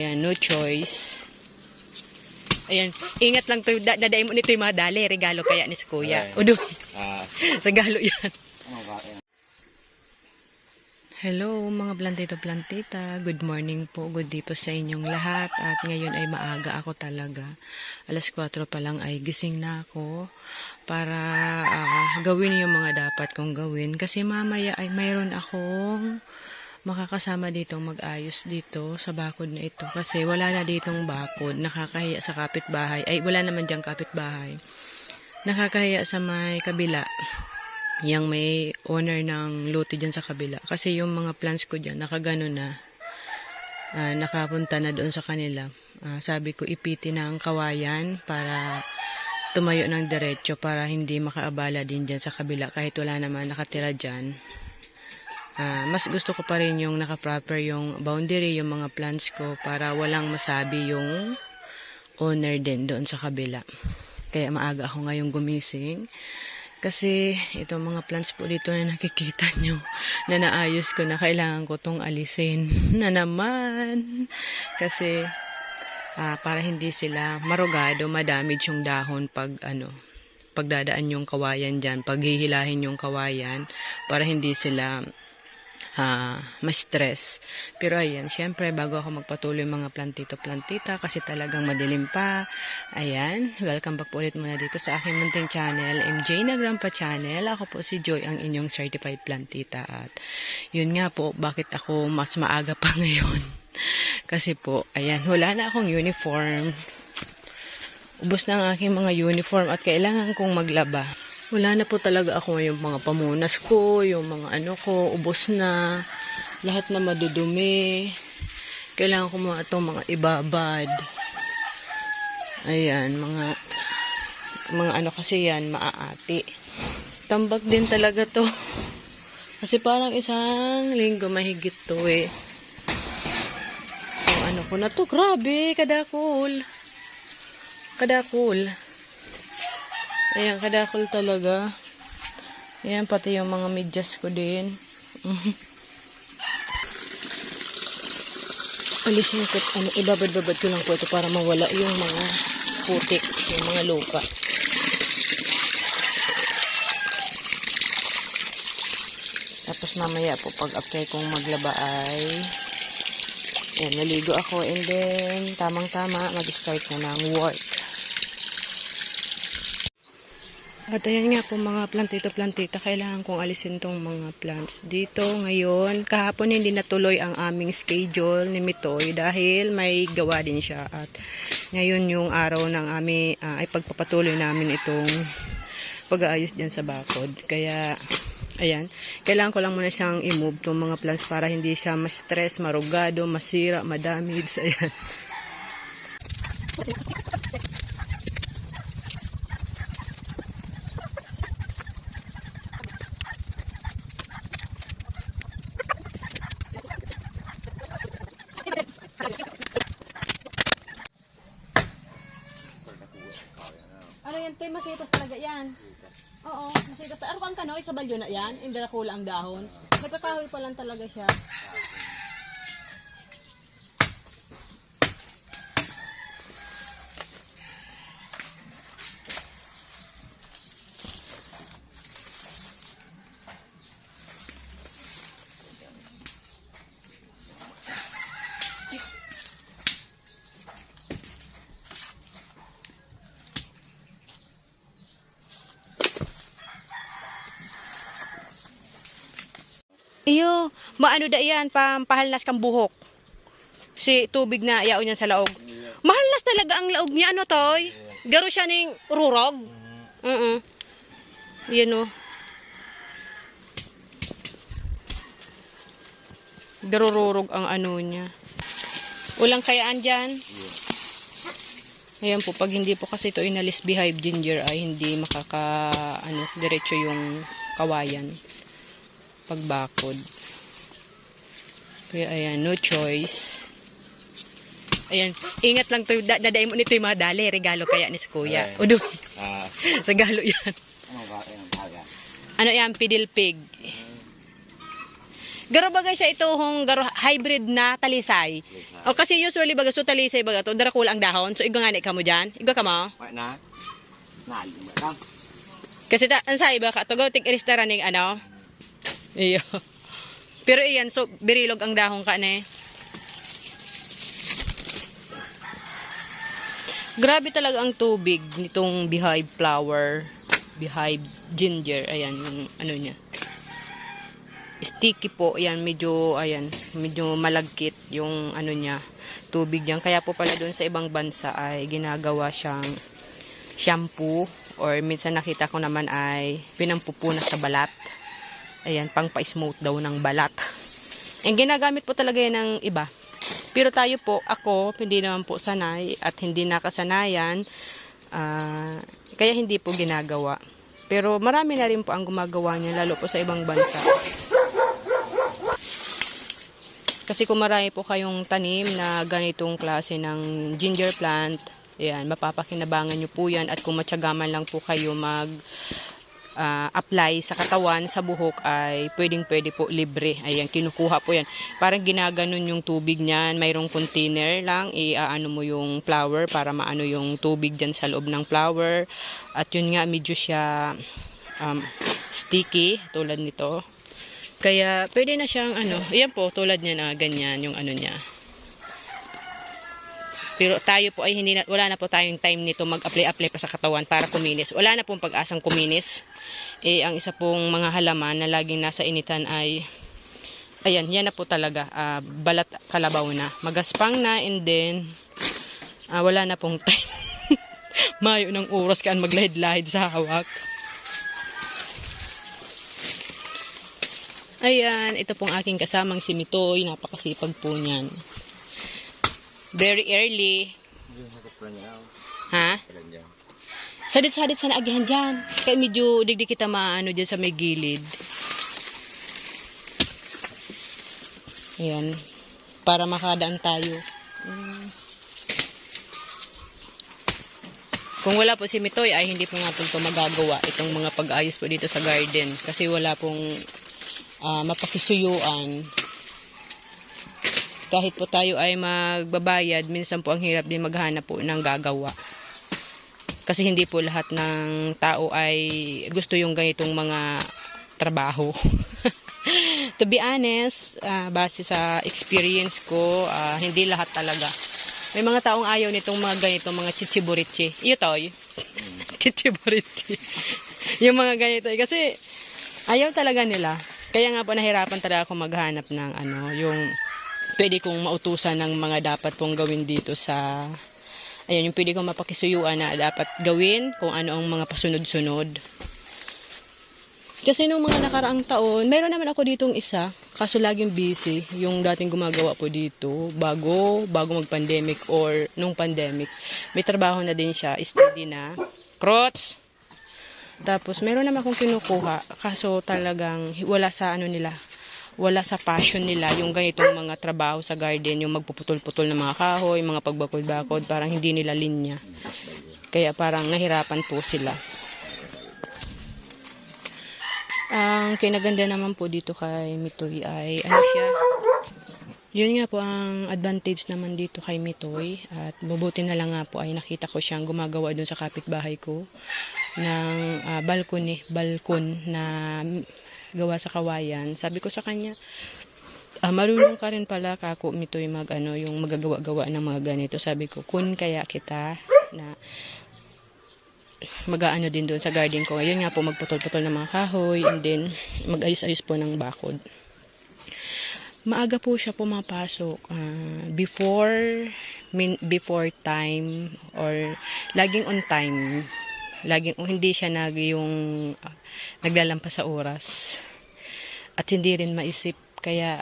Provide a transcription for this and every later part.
Ayan, no choice. Ayan, ingat lang to. Dadayin mo nito yung mga dali. Regalo kaya ni si Kuya. Udo. Regalo yan. Hello mga plantito-plantita. Good morning po. Good day po sa inyong lahat. At ngayon ay maaga ako talaga. Alas 4 pa lang ay gising na ako para gawin yung mga dapat kong gawin. Kasi mamaya ay mayroon akong makakasama dito mag-ayos dito sa bakod na ito. Kasi wala na ditong bakod. Nakakahiya sa kapitbahay. Ay, wala naman diyang kapitbahay. Nakakahiya sa may kabila. Yang may owner ng lote dyan sa kabila. Kasi yung mga plants ko dyan, nakagano na. Nakapunta na doon sa kanila. Sabi ko, ipiti na ang kawayan para tumayo ng diretso para hindi makaabala din dyan sa kabila. Kahit wala naman nakatira dyan. Mas gusto ko pa rin yung naka-proper yung boundary, yung mga plants ko para walang masabi yung owner din doon sa kabila. Kaya maaga ako ngayong gumising. Kasi itong mga plants po dito na nakikita nyo na naayos ko na kailangan ko tong alisin na naman. Kasi para hindi sila marugado, madamage yung dahon pagdadaan yung kawayan dyan, paghihilahin yung kawayan para hindi sila ma-stress. Pero ayan, syempre bago ako magpatuloy mga plantito-plantita kasi talagang madilim pa. Ayan, welcome back po ulit muna dito sa aking munting channel, MJ na Grandpa Channel. Ako po si Joy, ang inyong certified plantita. At yun nga po, bakit ako mas maaga pa ngayon? Kasi po, ayan, wala na akong uniform. Ubos na ang aking mga uniform at kailangan kong maglaba. Wala na po talaga ako yung mga pamunas ko, yung mga ano ko, ubos na. Lahat na madudumi. Kailangan ko mga itong mga ibabad. Ayan, mga ano kasi yan, maaati. Tambak din talaga to. Kasi parang isang linggo mahigit to eh. Yung ano ko na to, grabe, kadakul. Kadakul. Ayan, kadakol talaga. Ayan, pati yung mga medyas ko din. Alisin ko, ibabad-babad ko lang po ito para mawala yung mga putik, yung mga lupa. Tapos mamaya po, pag after kong maglaba ay ayan, maligo ako and then tamang-tama, mag-start na ng work. At ayan nga po mga plantito-plantita, kailangan kong alisin tong mga plants dito ngayon. Kahapon hindi natuloy ang aming schedule ni Mitoy dahil may gawa din siya. At ngayon yung araw ng aming ay pagpapatuloy namin itong pag-aayos dyan sa bakod. Kaya ayan, kailangan ko lang muna siyang i-move tong mga plants para hindi siya ma-stress, marugado, masira, madamage. Ayan. Ano yan, Toy? Masitas talaga yan. Oo, masitas. Ano kang kanoy sa balyo na yan? Hindi na kula ang dahon. Nagkakahoy pa lang talaga siya. Iyo, maano da yan, pahalnas kang buhok. Si tubig na yaon yan sa laog. Mahalnas talaga ang laog niya, ano Toy? Garo siya ning rurog. Yan o. Garo rurog ang ano niya. Ulang kayaan dyan. Ayan po, pag hindi po kasi ito inalis beehive ginger ay hindi diretso yung kawayan. Pagbakod. Kaya ayan, no choice. Ayan, ingat lang to. Dadayin mo nito yung mga dali. Regalo kaya ni si Kuya. Udo. Regalo yan. Ano yan? Pidil pig. Garo bagay siya ito hong garo hybrid na talisay. O kasi usually baga so talisay baga to dara kulang dahon. So iga nga ni kamo diyan. Iga ka mo? Wa na. Nali mo lang. Kasi ang sa iba ka to go tig restaurant ning ano. Iyo. Pero iyan so birilog ang dahon ka ne. Grabe talaga ang tubig nitong beehive flower, beehive ginger. Ayan yung ano niya. Sticky po, ayan, medyo malagkit yung ano niya, tubig niyan. Kaya po pala doon sa ibang bansa ay ginagawa siyang shampoo or minsan nakita ko naman ay pinampupunas sa balat. Ayan, pang pa-smooth daw ng balat. Ang ginagamit po talaga yan ng iba. Pero tayo po, ako, hindi naman po sanay at hindi nakasanayan, kaya hindi po ginagawa. Pero marami na rin po ang gumagawa niya, lalo po sa ibang bansa. Kasi kung marami po kayong tanim na ganitong klase ng ginger plant, ayan, mapapakinabangan nyo po yan. At kung matyagaman lang po kayo apply sa katawan, sa buhok, ay pwedeng-pwede po libre. Ayan, kinukuha po yan. Parang ginaganon yung tubig niyan. Mayroong container lang, iaano mo yung flower para maano yung tubig dyan sa loob ng flower. At yun nga, medyo siya sticky, tulad nito. Kaya, pwede na siyang, ayan po, tulad niya na, ganyan, yung ano niya. Pero tayo po ay wala na po tayong time nito mag-apply pa sa katawan para kuminis. Wala na pong pag-asang kuminis. Ang isa pong mga halaman na laging nasa initan ay, ayan, yan na po talaga, balat kalabaw na. Magaspang na, and then, wala na pong time. Mayo ng oras kaan maglahid-lahid sa hawak. Ayan, ito pong aking kasamang si Mitoy. Napakasipag po niyan. Very early. Ha? Sadit-sadit sana agihan dyan. Kaya medyo digdi kita maano dyan sa may gilid. Ayan. Para makadaan tayo. Kung wala po si Mitoy ay hindi po nga po ito magagawa. Itong mga pag-ayos po dito sa garden. Kasi wala pong mapakisuyuan. Kahit po tayo ay magbabayad, minsan po ang hirap din maghanap po ng gagawa. Kasi hindi po lahat ng tao ay gusto yung ganitong mga trabaho. To be honest, base sa experience ko, hindi lahat talaga. May mga taong ayaw nitong mga ganitong mga chichiburichi. Iyo toy. Chichiburichi. Yung mga ganito. Kasi ayaw talaga nila. Kaya nga po nahirapan talaga ako maghanap ng yung pwede kong mautusan ng mga dapat pong gawin dito sa, ayan, yung pwede kong mapakisuyuan na dapat gawin, kung ano ang mga pasunod-sunod. Kasi nung mga nakaraang taon, meron naman ako ditong isa, kaso laging busy, yung dating gumagawa po dito, bago mag-pandemic or nung pandemic. May trabaho na din siya, steady na. Krots! Tapos, meron naman akong kinukuha, kaso talagang wala sa wala sa passion nila, yung ganitong mga trabaho sa garden, yung magpuputol-putol ng mga kahoy, mga pagbakod-bakod, parang hindi nila linya. Kaya parang nahirapan po sila. Ang kinaganda naman po dito kay Mitoy ay, yun nga po ang advantage naman dito kay Mitoy, at mabuti na lang nga po ay nakita ko siyang gumagawa dun sa kapitbahay ko ng balkon na gawa sa kawayan. Sabi ko sa kanya, marunong ka rin pala kako Mitoy yung magagawa-gawa ng mga ganito. Sabi ko, kun kaya kita na mag-aano din doon sa garden ko. Ngayon nga po magputol-putol ng mga kahoy, and then mag-ayos-ayos po ng bakod. Maaga po siya pumapasok, before time, or laging on time. Laging hindi siya naglalampas sa oras. At hindi rin maisip, kaya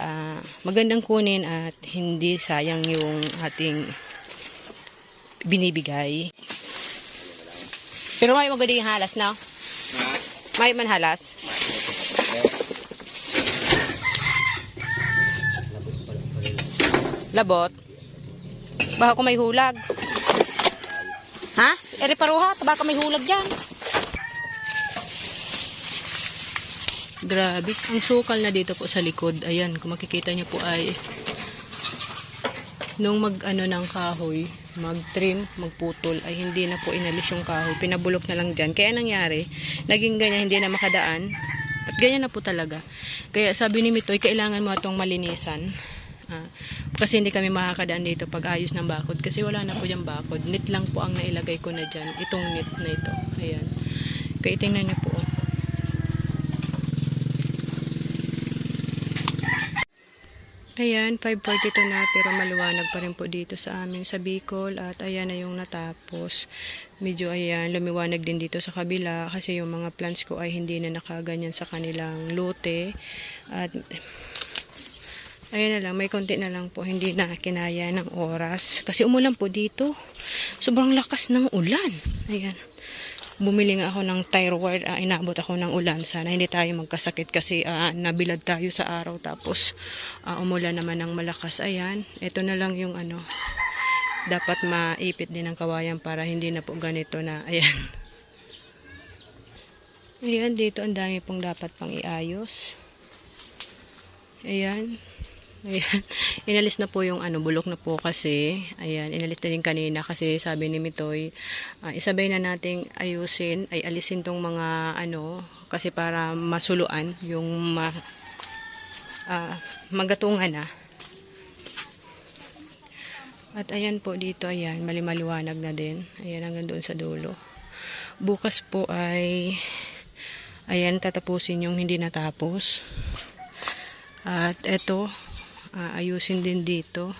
magandang kunin at hindi sayang yung ating binibigay. Pero may magaling halas na. May man halas. Labot. Baka kung may hulag. Ha? Ere paruha, baka may hulag dyan. Grabe. Ang sukal na dito po sa likod. Ayan, kung makikita nyo po ay nung mag-ano ng kahoy, mag-trim, magputol, ay hindi na po inalis yung kahoy. Pinabulok na lang dyan. Kaya nangyari, naging ganyan, hindi na makadaan. At ganyan na po talaga. Kaya sabi ni Mitoy, kailangan mo itong malinisan. Kasi hindi kami makakadaan dito pag ayos ng bakod. Kasi wala na po yung bakod. Net lang po ang nailagay ko na dyan. Itong net na ito. Ayan. Kaya tingnan nyo po. Ayan, 5:42 na pero maluwanag pa rin po dito sa amin sa Bicol at ayan na yung natapos. Medyo ayan, lumiwanag din dito sa kabila kasi yung mga plants ko ay hindi na nakaganyan sa kanilang lote. At ayan na lang, may konti na lang po, hindi na kinaya ng oras. Kasi umulan po dito. Sobrang lakas ng ulan. Ayan. Bumili nga ako ng tire wire, inabot ako ng ulan. Sana hindi tayo magkasakit kasi nabilad tayo sa araw. Tapos umulan naman ng malakas. Ayan, ito na lang yung ano. Dapat maipit din ng kawayan para hindi na po ganito na, ayan. Ayan, dito ang dami pong dapat pang iayos. Ayan. Ayan. Inalis na po yung ano, bulok na po kasi. Ayan, inalis na din kanina kasi sabi ni Mitoy, isabay na nating ayusin, ay alisin tong mga ano, kasi para masuluan yung magatungan na. At ayan po dito, ayan, maliwaliwanag na din. Ayan, hanggang doon sa dulo. Bukas po ay, ayan, tatapusin yung hindi natapos. At eto, ayusin din dito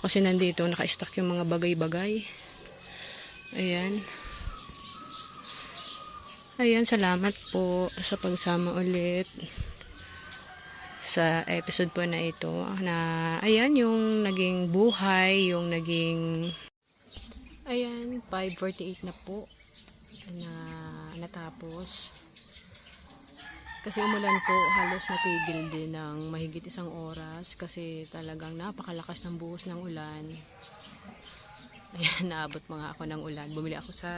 kasi nandito naka-stack yung mga bagay-bagay. Ayan, salamat po sa pagsama ulit sa episode po na ito na ayan yung naging buhay, yung naging ayan, 5:48 na po na natapos. Kasi umulan po, halos natigil din ng mahigit 1 oras kasi talagang napakalakas ng buhos ng ulan. Ayan, naabot mga ako ng ulan. Bumili ako sa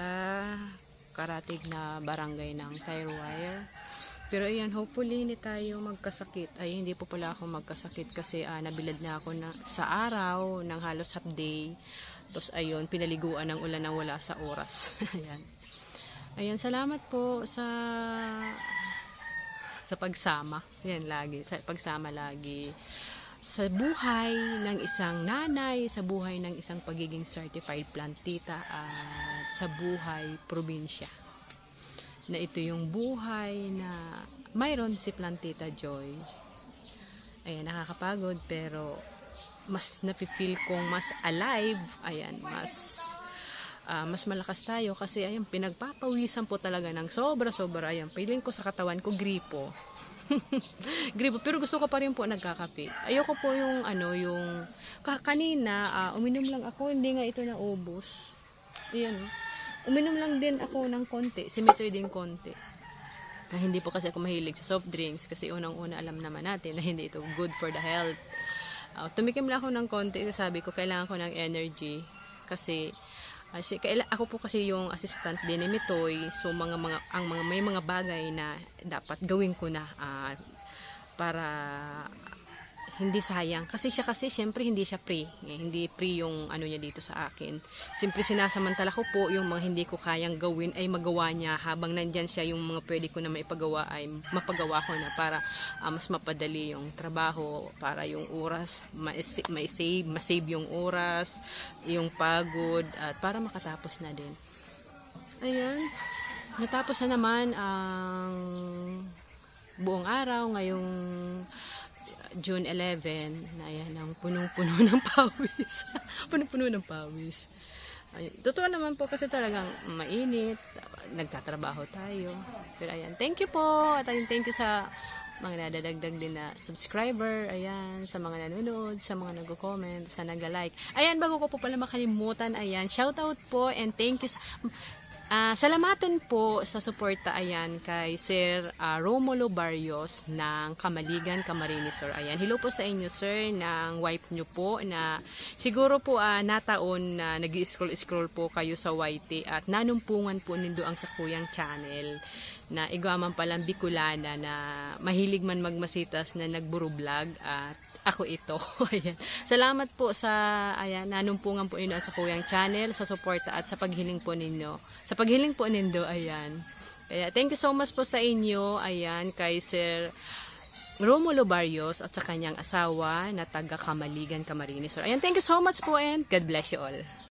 karatig na barangay ng tire wire. Pero ayan, hopefully hindi tayo magkasakit. Ay, hindi po pala ako magkasakit kasi nabilad na ako sa araw ng halos half day. Tapos ayun, pinaliguan ng ulan nang wala sa oras. Ayan. Ayan, salamat po sa pagsama. Yan lagi, sa pagsama lagi sa buhay ng isang nanay, sa buhay ng isang pagiging certified plantita at sa buhay probinsya. Na ito yung buhay na mayroon si Plantita Joy. Ayan, nakakapagod pero mas napifeel kong mas alive. Ayan, mas malakas tayo kasi ayan, pinagpapawisan po talaga ng sobra-sobra. Ayan, feeling ko sa katawan ko gripo. Gripo, pero gusto ko pa rin po nagkakape. Ayoko po yung ano, yung kanina uminom lang ako, hindi nga ito naubos. Ayan, uminom lang din ako ng konti, si Mitoy din konti. Hindi po kasi ako mahilig sa soft drinks kasi unang-una alam naman natin na hindi ito good for the health. Tumikim lang ako ng konti, sabi ko kailangan ko ng energy kasi ako po kasi yung assistant din ni Mitoy, so may mga bagay na dapat gawin ko na para hindi sayang. Kasi syempre hindi siya free. Hindi free yung ano niya dito sa akin. Siyempre sinasamantala ko po yung mga hindi ko kayang gawin ay magawa niya habang nandyan siya, yung mga pwede ko na maipagawa ay mapagawa ko na para mas mapadali yung trabaho, para yung oras, masave yung oras, yung pagod, at para makatapos na din. Ayan. Natapos na naman ang buong araw ngayong June 11, na ayan, ang punong-puno ng pawis. Punong-puno ng pawis. Ayun. Totoo naman po kasi talagang mainit. Nagtatrabaho tayo. Pero ayan, thank you po. At thank you sa mga nadadagdag din na subscriber. Ayan, sa mga nanonood, sa mga nag-comment, sa nag-like. Ayan, bago ko po pala makalimutan, ayan, shoutout po and thank you salamaton po sa suporta ayan kay Sir Romulo Barrios ng Kamaligan, Camarines Sur. Ayan, hello po sa inyo sir, ng wife nyo po na siguro po nataon na nag-scroll po kayo sa YT at nanumpungan po nindo ang sa kuyang channel na iguaman palang Bicolana na mahilig man magmasitas na nagburo vlog at ako ito. Ayan. Salamat po sa nanumpungan po ninyo sa Kuyang Channel, sa suporta at sa paghiling po ninyo. Sa paghiling po ninyo, ayan. Kaya thank you so much po sa inyo, ayan, kay Sir Romulo Barrios at sa kanyang asawa na taga Kamaligan, Camarines Sur. Ayan, thank you so much po and God bless you all.